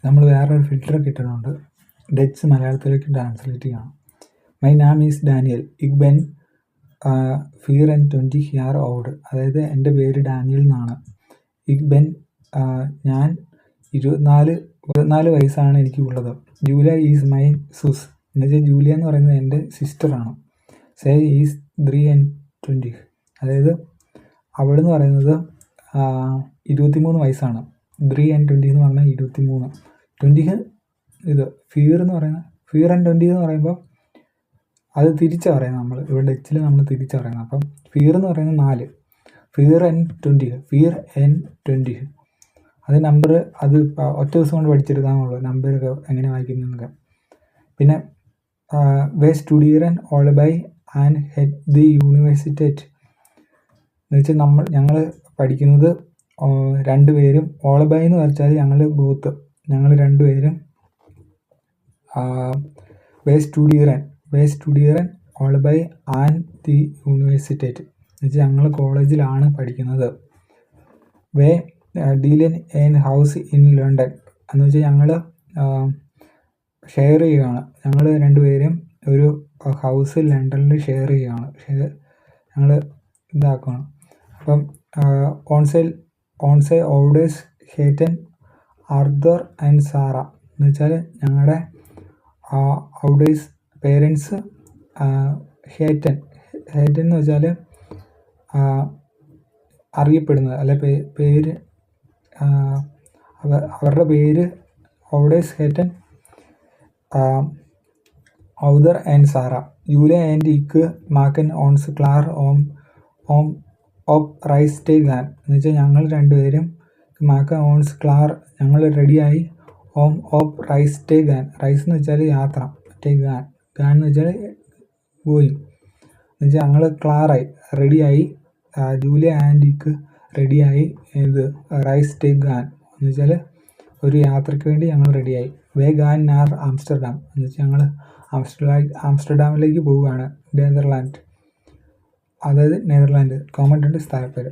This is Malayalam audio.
നമ്മൾ വേറൊരു ഫിൽറ്ററൊക്കെ ഇട്ടിട്ടുണ്ട്. ഡച്ച് മലയാളത്തിലേക്ക് ട്രാൻസ്ലേറ്റ് ചെയ്യണം. മൈ നാം ഈസ് ഡാനിയൽ. ഇക് ബെൻ 24 ഹിയർ ഓൾഡ്. അതായത് എൻ്റെ പേര് ഡാനിയൽ എന്നാണ്. ഇക് ബെൻ ഞാൻ 24 വയസ്സാണ് എനിക്ക് ഉള്ളത്. ജൂലിയ ഈസ് മൈ സുസ്. എന്നുവെച്ചാൽ ജൂലിയ എന്ന് പറയുന്നത് എൻ്റെ സിസ്റ്ററാണ്. Say is 3 and 20. അതായത് അവളെന്ന് പറയുന്നത് 23 വയസ്സാണ്. 3 and 20 എന്ന് പറഞ്ഞാൽ 23. 20 ഇത് ഫിയർ എന്ന് പറയുന്നത് 4 and 20 എന്ന് പറയുമ്പോൾ അത് തിരിച്ചാണ് പറയുന്നത്. നമ്മൾ ഇവിടെ ഡച്ചിൽ നമ്മൾ തിരിച്ചാണ് പറയുന്നത്. അപ്പം ഫിയർ എന്ന് പറയുന്നത് 4, 4 and 20 അത് നമ്പർ അത് ഒറ്റ ദിവസം കൊണ്ട് പഠിച്ചെടുക്കാന്നുള്ളൂ നമ്പറൊക്കെ എങ്ങനെ വായിക്കുന്നതൊക്കെ. പിന്നെ വേ സ്റ്റുഡിയറൻ ഓൾ ബൈ ആൻഡ് ഹെഡ് ദി യൂണിവേഴ്സിറ്റേറ്റ് എന്ന് വെച്ചാൽ ഞങ്ങൾ പഠിക്കുന്നത് 2 പേരും ഓൾ ബൈ എന്ന് വെച്ചാൽ ഞങ്ങൾ രണ്ടുപേരും വേ സ്റ്റുഡിയറൻ ഓൾ ബൈ ആൻഡ് ദി യൂണിവേഴ്സിറ്റേറ്റ് എന്ന് വെച്ചാൽ ഞങ്ങൾ കോളേജിലാണ് പഠിക്കുന്നത്. വേ ഡീലൻ എൻ ഹൗസ് ഇൻ ലണ്ടൻ എന്ന് വെച്ചാൽ ഞങ്ങൾ ഷെയർ ചെയ്യുകയാണ്. ഞങ്ങൾ രണ്ടുപേരും ഒരു ഹൗസ് ലണ്ടനിൽ ഷെയർ ചെയ്യുകയാണ്. ഞങ്ങൾ ഇതാക്കുകയാണ്. അപ്പം ഓൺസെ ഓൾഡേഴ്സ് ഹേറ്റൻ ആർതർ ആൻഡ് സാറ എന്ന് വെച്ചാൽ ഞങ്ങളുടെ ഔഡേഴ്സ് പേരൻസ് ഹേറ്റൻ എന്ന് വെച്ചാൽ അറിയപ്പെടുന്നത് അല്ലെ പേര് അവരുടെ പേര് ഔഡേഴ്സ് ഹേറ്റൻ ഔദർ ആൻഡ് സാറ. ജൂലിയ ആൻഡ് ഇക്ക് മാക്കൻ ഓൺസ് ക്ലാർ ഓപ്പ് റൈസ് ടേ ഗാൻ എന്ന് വെച്ചാൽ ഞങ്ങൾ രണ്ടുപേരും മാക്കൻ ഓൺസ് ക്ലാർ ഞങ്ങൾ റെഡിയായി ഓപ്പ് റൈസ് ടേ ഗാൻ. റൈസ് എന്ന് വെച്ചാൽ യാത്ര, ടേ ഗാൻ എന്ന് വെച്ചാൽ ഗോയിങ് എന്ന് വെച്ചാൽ ഞങ്ങൾ ക്ലാറായി റെഡിയായി. ജൂലിയ ആൻഡ് ഇക്ക് റെഡിയായി ഇത് റൈസ് ടേ ഗാൻ എന്ന് വെച്ചാൽ ഒരു യാത്രയ്ക്ക് വേണ്ടി ഞങ്ങൾ റെഡിയായി. വേ ഗാൻ നാർ ആംസ്റ്റർഡാം എന്ന് വെച്ചാൽ ഞങ്ങൾ ആംസ്റ്റർഡാമിലേക്ക് പോവുകയാണ്. Netherland common 2 സ്ഥലപ്പേര്.